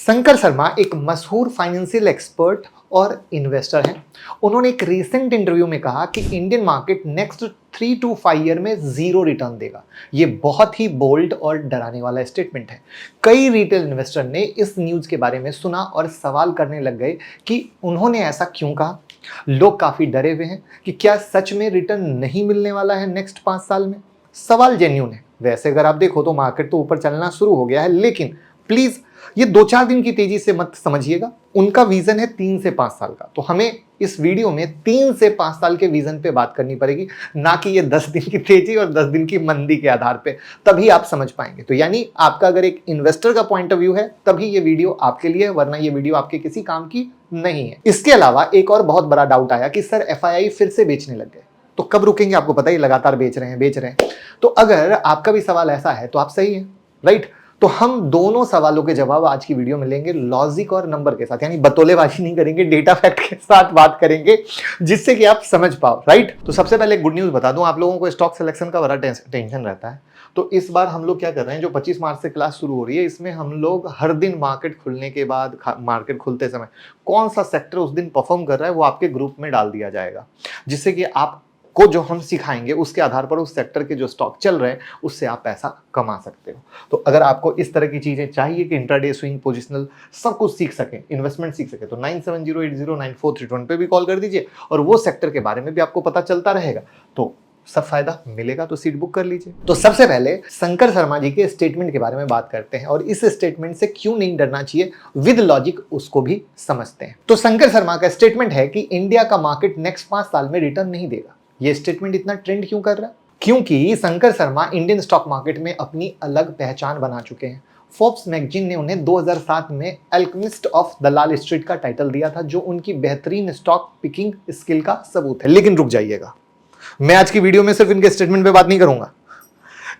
शंकर शर्मा एक मशहूर financial expert और इन्वेस्टर हैं। उन्होंने एक रीसेंट इंटरव्यू में कहा कि Indian market next 3 to 5 year में जीरो रिटर्न देगा। ये बहुत ही बोल्ड और डराने वाला स्टेटमेंट है। कई रिटेल इन्वेस्टर ने इस न्यूज के बारे में सुना और सवाल करने लग गए कि उन्होंने ऐसा क्यों कहा। लोग काफी डरे हुए हैं कि क्या सच में रिटर्न नहीं मिलने वाला है नेक्स्ट 5 साल में। सवाल जेन्युइन है। वैसे अगर आप देखो तो मार्केट तो ऊपर चलना शुरू हो गया है, लेकिन प्लीज ये 2-4 दिन की तेजी से मत समझिएगा। उनका विजन है 3 से 5 साल का, तो हमें इस वीडियो में 3 से 5 साल के विजन पे बात करनी पड़ेगी, ना कि ये 10 दिन की तेजी और 10 दिन की मंदी के आधार पे। तभी आप समझ पाएंगे। तो यानी आपका अगर एक इन्वेस्टर का पॉइंट ऑफ व्यू है तभी ये वीडियो आपके लिए है, वरना ये वीडियो आपके किसी काम की नहीं है। इसके अलावा एक और बहुत बड़ा डाउट आया कि सर एफआईआई फिर से बेचने लग गए, तो कब रुकेंगे। आपको पता ही लगातार बेच रहे हैं। तो अगर आपका भी सवाल ऐसा है तो आप सही है, राइट। तो हम दोनों सवालों के जवाब आज की वीडियो में लेंगे लॉजिक और नंबर के साथ, यानी बतौलेबाजी नहीं करेंगे, डेटा फैक्ट के साथ बात करेंगे, जिससे कि आप समझ पाओ, राइट। तो सबसे पहले गुड न्यूज बता दूं, आप लोगों को स्टॉक सिलेक्शन का बड़ा टेंशन रहता है। तो इस बार हम लोग क्या कर रहे हैं, जो 25 मार्च से क्लास शुरू हो रही है, इसमें हम लोग हर दिन मार्केट खुलने के बाद, मार्केट खुलते समय कौन सा सेक्टर उस दिन परफॉर्म कर रहा है वो आपके ग्रुप में डाल दिया जाएगा, जिससे कि आप को जो हम सिखाएंगे उसके आधार पर उस सेक्टर के जो स्टॉक चल रहे हैं उससे आप पैसा कमा सकते हो। तो अगर आपको इस तरह की चीजें चाहिए कि इंट्राडे, स्विंग, पोजिशनल सब कुछ सीख सके, इन्वेस्टमेंट सीख सके, तो 9708094321 पे भी कॉल कर दीजिए और वो सेक्टर के बारे में भी आपको पता चलता रहेगा, तो सब फायदा मिलेगा। तो सीट बुक कर लीजिए। तो सबसे पहले शंकर शर्मा जी के स्टेटमेंट के बारे में बात करते हैं और इस स्टेटमेंट से क्यों नहीं डरना चाहिए, विद लॉजिक उसको भी समझते हैं। तो शंकर शर्मा का स्टेटमेंट है कि इंडिया का मार्केट नेक्स्ट 5 साल में रिटर्न नहीं देगा। ये स्टेटमेंट इतना ट्रेंड क्यों कर रहा है? क्योंकि Shankar Sharma Indian stock market में अपनी अलग पहचान बना चुके हैं। फोर्ब्स मैगजीन ने उन्हें 2007 में अल्केमिस्ट ऑफ दलाल स्ट्रीट का टाइटल दिया था, जो उनकी बेहतरीन स्टॉक पिकिंग स्किल का सबूत है। लेकिन रुक जाइएगा, मैं आज की वीडियो में सिर्फ इनके स्टेटमेंट पे बात नहीं करूंगा।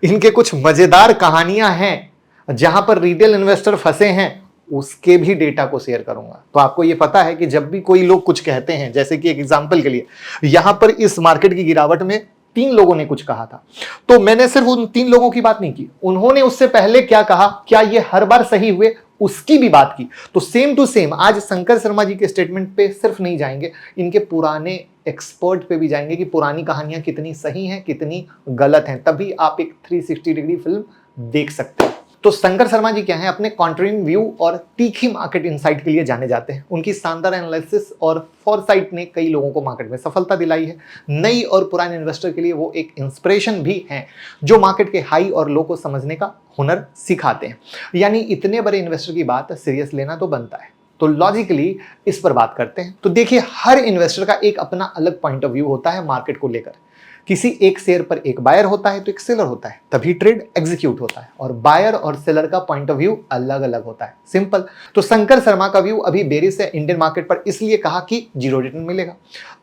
इनके कुछ मजेदार कहानियां हैं जहां पर रिटेल इन्वेस्टर फंसे हैं, उसके भी डेटा को शेयर करूंगा। तो आपको ये पता है कि जब भी कोई लोग कुछ कहते हैं, जैसे कि एक एग्जांपल के लिए यहां पर इस मार्केट की गिरावट में 3 लोगों ने कुछ कहा था, तो मैंने सिर्फ उन 3 लोगों की बात नहीं की, उन्होंने उससे पहले क्या कहा, क्या ये हर बार सही हुए, उसकी भी बात की। तो सेम टू सेम आज शंकर शर्मा जी के स्टेटमेंट पे सिर्फ नहीं जाएंगे, इनके पुराने एक्सपर्ट पे भी जाएंगे कि पुरानी कहानियां कितनी सही हैं, कितनी गलत हैं, तभी आप एक 360 डिग्री फिल्म देख सकते हैं। तो शंकर शर्मा जी क्या हैं, अपने कॉन्ट्रिंग व्यू और तीखी मार्केट इनसाइट के लिए जाने जाते हैं। उनकी शानदार एनालिसिस और फॉरसाइट ने कई लोगों को मार्केट में सफलता दिलाई है। नई और पुराने इन्वेस्टर के लिए वो एक इंस्पिरेशन भी हैं, जो मार्केट के हाई और लो को समझने का हुनर सिखाते हैं। यानी इतने बड़े इन्वेस्टर की बात सीरियस लेना तो बनता है। तो लॉजिकली इस पर बात करते हैं। तो देखिए, हर इन्वेस्टर का एक अपना अलग पॉइंट ऑफ व्यू होता है मार्केट को लेकर। किसी एक शेयर पर एक बायर होता है तो एक सेलर होता है, तभी ट्रेड एग्जीक्यूट होता है, और बायर और सेलर का पॉइंट ऑफ व्यू अलग अलग होता है। सिंपल। तो शंकर शर्मा का व्यू अभी बेरिश है इंडियन मार्केट पर, इसलिए कहा कि जीरो रिटर्न मिलेगा।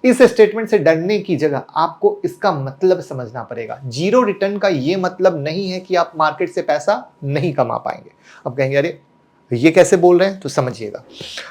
इस स्टेटमेंट से डरने की जगह आपको इसका मतलब समझना पड़ेगा। जीरो रिटर्न का यह मतलब नहीं है कि आप मार्केट से पैसा नहीं कमा पाएंगे। अब कहेंगे अरे ये कैसे बोल रहे हैं, तो समझिएगा।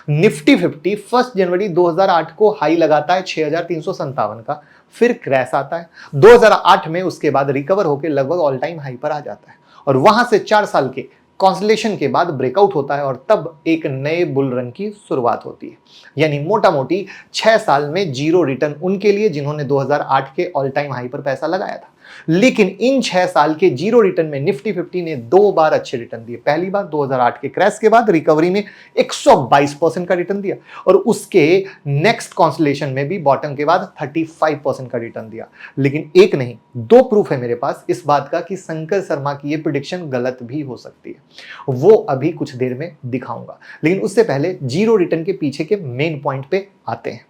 निफ्टी 50 1 जनवरी 2008 को हाई लगाता है 6357 का, फिर क्रैश आता है 2008 में, उसके बाद रिकवर होकर लगभग ऑल टाइम हाई पर आ जाता है और वहां से 4 साल के कॉन्सलेशन के बाद ब्रेकआउट होता है और तब एक नए बुल रन की शुरुआत होती है। यानी मोटा मोटी 6 साल में जीरो रिटर्न उनके लिए जिन्होंने 2008 के ऑल टाइम हाई पर पैसा लगाया था। लेकिन इन 6 साल के जीरो रिटर्न में निफ्टी 50 ने 2 बार अच्छे रिटर्न दिए। पहली बार 2008 के क्रैश के बाद रिकवरी में 122% का रिटर्न दिया और उसके नेक्स्ट कॉन्सलेशन में भी बॉटम के बाद 35% का रिटर्न दिया। लेकिन एक नहीं, 2 प्रूफ है मेरे पास इस बात का कि शंकर शर्मा की ये प्रेडिक्शन गलत भी हो सकती है। वो अभी कुछ देर में दिखाऊंगा, लेकिन उससे पहले जीरो रिटर्न के पीछे के मेन पॉइंट पे आते हैं।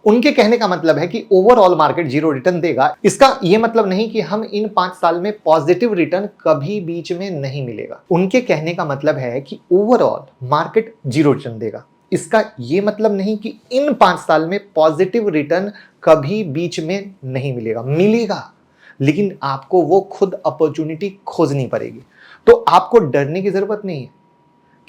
उनके कहने का मतलब है कि ओवरऑल मार्केट जीरो रिटर्न देगा। इसका यह मतलब नहीं कि हम इन 5 साल में पॉजिटिव रिटर्न कभी बीच में नहीं मिलेगा। उनके कहने का मतलब है कि ओवरऑल मार्केट जीरो रिटर्न देगा। इसका यह मतलब नहीं कि इन 5 साल में पॉजिटिव रिटर्न कभी बीच में नहीं मिलेगा। मिलेगा, लेकिन आपको वो खुद अपॉर्चुनिटी खोजनी पड़ेगी। तो आपको डरने की जरूरत नहीं है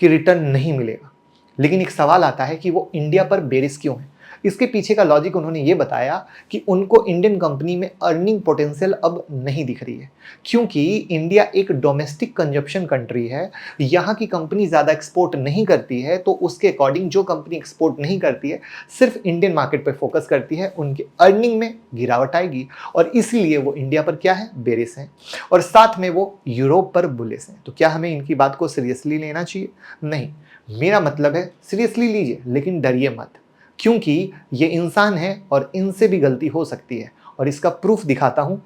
कि रिटर्न नहीं मिलेगा, लेकिन एक सवाल आता है कि वो इंडिया पर बेरिश क्यों है। इसके पीछे का लॉजिक उन्होंने ये बताया कि उनको इंडियन कंपनी में अर्निंग पोटेंशियल अब नहीं दिख रही है, क्योंकि इंडिया एक डोमेस्टिक कंजप्शन कंट्री है, यहाँ की कंपनी ज़्यादा एक्सपोर्ट नहीं करती है, तो उसके अकॉर्डिंग जो कंपनी एक्सपोर्ट नहीं करती है सिर्फ इंडियन मार्केट पर फोकस करती है, उनके अर्निंग में गिरावट आएगी और इसलिए वो इंडिया पर क्या है, बेरिश हैं और साथ में वो यूरोप पर बुलिश हैं। तो क्या हमें इनकी बात को सीरियसली लेना चाहिए? नहीं, मेरा मतलब है सीरियसली लीजिए, लेकिन डरिए मत, क्योंकि ये इंसान है और इनसे भी गलती हो सकती है और इसका प्रूफ दिखाता हूं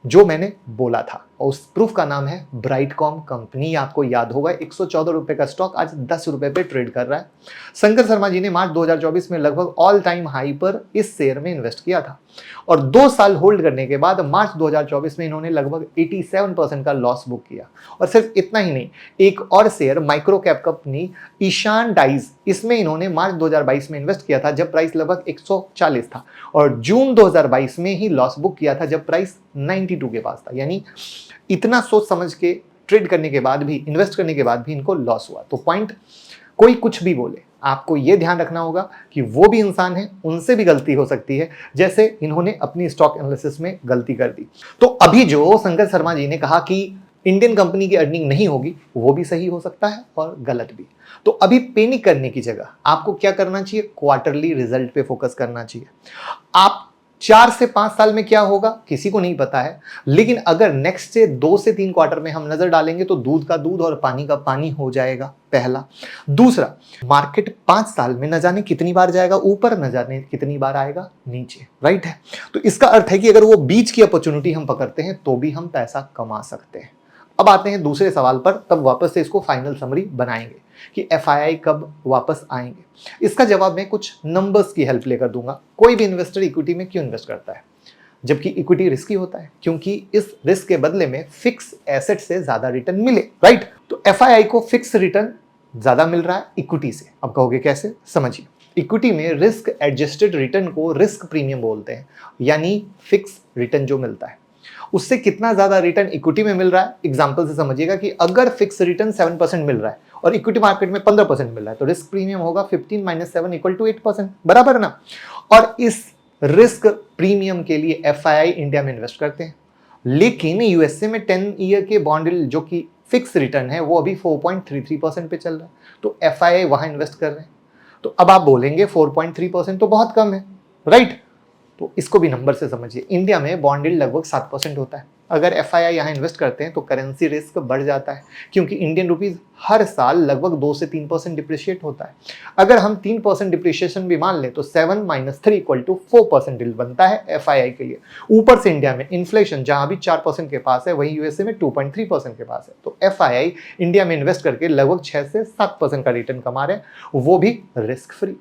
जो मैंने बोला था, और उस प्रूफ का नाम है ब्राइटकॉम कंपनी। आपको याद होगा 114 रुपए का स्टॉक आज 10 रुपए पे ट्रेड कर रहा है। शंकर शर्मा जी ने मार्च 2024 में लगभग ऑल टाइम हाई पर इस शेयर में इन्वेस्ट किया था और 2 साल होल्ड करने के बाद मार्च 2024 में इन्होंने लगभग 87% का लॉस बुक किया। और सिर्फ इतना ही नहीं, एक और share micro cap company Ishan Dyes, इसमें इन्होंने मार्च 2022 में इन्वेस्ट किया था जब प्राइस लगभग 140 था और जून 2022 में ही लॉस बुक किया था जब प्राइस 92 के पास था। यानी इतना सोच समझ के ट्रेड करने के बाद भी, इन्वेस्ट करने के बाद भी इनको लॉस हुआ। तो पॉइंट, कोई कुछ भी बोले, आपको यह ध्यान रखना होगा कि वो भी इंसान है, उनसे भी गलती हो सकती है, जैसे इन्होंने अपनी स्टॉक एनालिसिस में गलती कर दी। तो अभी जो शंकर शर्मा जी ने कहा कि इंडियन कंपनी की अर्निंग नहीं होगी, वो भी सही हो सकता है और गलत भी। तो अभी पैनिक करने की जगह आपको क्या करना चाहिए, क्वार्टरली रिजल्ट पे फोकस करना चाहिए। आप 4 से 5 साल में क्या होगा किसी को नहीं पता है, लेकिन अगर नेक्स्ट से 2 से 3 क्वार्टर में हम नजर डालेंगे तो दूध का दूध और पानी का पानी हो जाएगा, पहला। दूसरा, मार्केट 5 साल में न जाने कितनी बार जाएगा ऊपर, न जाने कितनी बार आएगा नीचे, राइट है। तो इसका अर्थ है कि अगर वो बीच की अपॉर्चुनिटी हम पकड़ते हैं तो भी हम पैसा कमा सकते हैं। अब आते हैं दूसरे सवाल पर, तब वापस से इसको फाइनल समरी बनाएंगे कि एफआईआई कब वापस आएंगे। इसका जवाब मैं कुछ नंबर्स की हेल्प लेकर दूंगा। कोई भी इन्वेस्टर इक्विटी में क्यों इन्वेस्ट करता है, जबकि इक्विटी रिस्की होता है? क्योंकि इस रिस्क के बदले में फिक्स एसेट से ज्यादा रिटर्न मिले, राइट। तो एफआईआई को फिक्स रिटर्न ज्यादा मिल रहा है इक्विटी से। अब कहोगे कैसे, समझिए। इक्विटी में रिस्क एडजस्टेड रिटर्न को रिस्क प्रीमियम बोलते हैं, यानी फिक्स रिटर्न जो मिलता है उससे कितना ज्यादा रिटर्न इक्विटी में मिल रहा है। एग्जांपल से समझिएगा कि अगर फिक्स रिटर्न 7% मिल रहा है और इक्विटी मार्केट में 15% मिल रहा है तो रिस्क प्रीमियम होगा 15 - 7 = 8%, बराबर ना। और इस रिस्क प्रीमियम के लिए एफआईआई इंडिया में इन्वेस्ट करते हैं, लेकिन यूएसए में 10 ईयर के बॉन्ड जो कि फिक्स रिटर्न है वो अभी 4.33% पे चल रहा है, तो एफआईआई वहां इन्वेस्ट कर रहे हैं। तो अब आप बोलेंगे 4.3% तो बहुत कम है, राइट। तो इसको भी नंबर से समझिए। इंडिया में बॉन्ड यील्ड लगभग 7% होता है। अगर एफआईआई यहाँ इन्वेस्ट करते हैं तो करेंसी रिस्क बढ़ जाता है, क्योंकि इंडियन रुपीस हर साल लगभग 2 से 3% डिप्रिशिएट होता है। अगर हम 3% डिप्रिशिएशन भी मान लें तो 7 - 3 = 4% यील्ड बनता है एफआईआई के लिए। ऊपर से इंडिया में इन्फ्लेशन जहां अभी 4% के पास है, वहीं यूएसए में 2.3% के पास है। तो एफआईआई इंडिया में इन्वेस्ट करके लगभग 6 से 7% का रिटर्न कमा रहे हैं, वो भी रिस्क फ्री।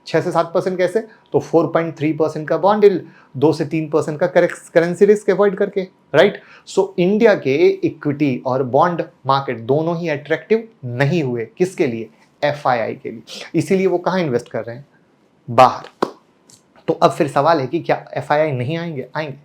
6 से 7% कैसे, तो 4.3% का बॉन्ड यील्ड, 2 से 3% का करेंसी रिस्क अवॉइड करके, राइट। सो इंडिया के इक्विटी और बॉन्ड मार्केट दोनों ही अट्रैक्टिव नहीं हुए, किसके लिए, एफआईआई के लिए। इसीलिए वो कहां इन्वेस्ट कर रहे हैं, बाहर। तो अब फिर सवाल है कि क्या एफआईआई नहीं आएंगे, आएंगे,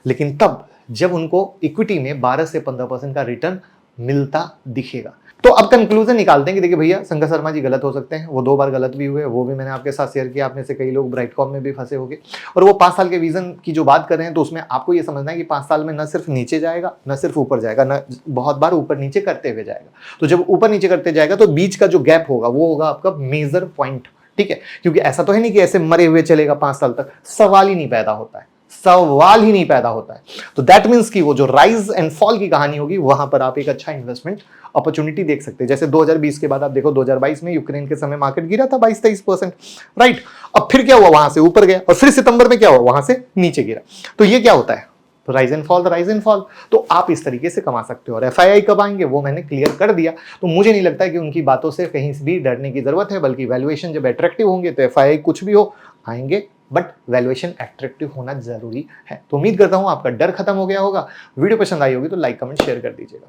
लेकिन तब जब उनको इक्विटी में 12 से 15% का रिटर्न मिलता दिखेगा। तो अब कंक्लूजन निकालते हैं कि देखिए भैया, शंकर शर्मा जी गलत हो सकते हैं, वो 2 बार गलत भी हुए, वो भी मैंने आपके साथ शेयर किया। आप में से कई लोग ब्राइटकॉम में भी फंसे होंगे, और वो 5 साल के विजन की जो बात कर रहे हैं तो उसमें आपको ये समझना है कि 5 साल में न सिर्फ नीचे जाएगा, न सिर्फ ऊपर जाएगा, न बहुत बार ऊपर नीचे करते हुए जाएगा। तो जब ऊपर नीचे करते जाएगा तो बीच का जो गैप होगा वो होगा आपका मेजर पॉइंट, ठीक है। क्योंकि ऐसा तो है नहीं कि ऐसे मरे हुए चलेगा 5 साल तक, सवाल ही नहीं पैदा होता है, सवाल ही नहीं पैदा होता है। तो दैट मींस कि वो जो राइज एंड फॉल की कहानी होगी वहां पर आप एक अच्छा इन्वेस्टमेंट अपॉर्चुनिटी देख सकते हैं। जैसे 2020 के बाद आप देखो 2022 में यूक्रेन के समय मार्केट गिरा था 22-23%, राइट। अब फिर क्या हुआ, वहां से ऊपर गया, और फिर सितंबर में क्या हुआ, वहां से नीचे गिरा। तो ये क्या होता है, rise and fall, rise and fall. तो आप इस तरीके से कमा सकते हो। और एफआईआई कब आएंगे वो मैंने क्लियर कर दिया। तो मुझे नहीं लगता है कि उनकी बातों से कहीं से भी डरने की जरूरत है, बल्कि वैल्यूएशन जब अट्रैक्टिव होंगे तो एफआईआई कुछ भी हो आएंगे, बट वैल्यूएशन अट्रैक्टिव होना जरूरी है। तो उम्मीद करता हूं आपका डर खत्म हो गया होगा। वीडियो पसंद आई होगी तो लाइक कमेंट शेयर कर दीजिएगा।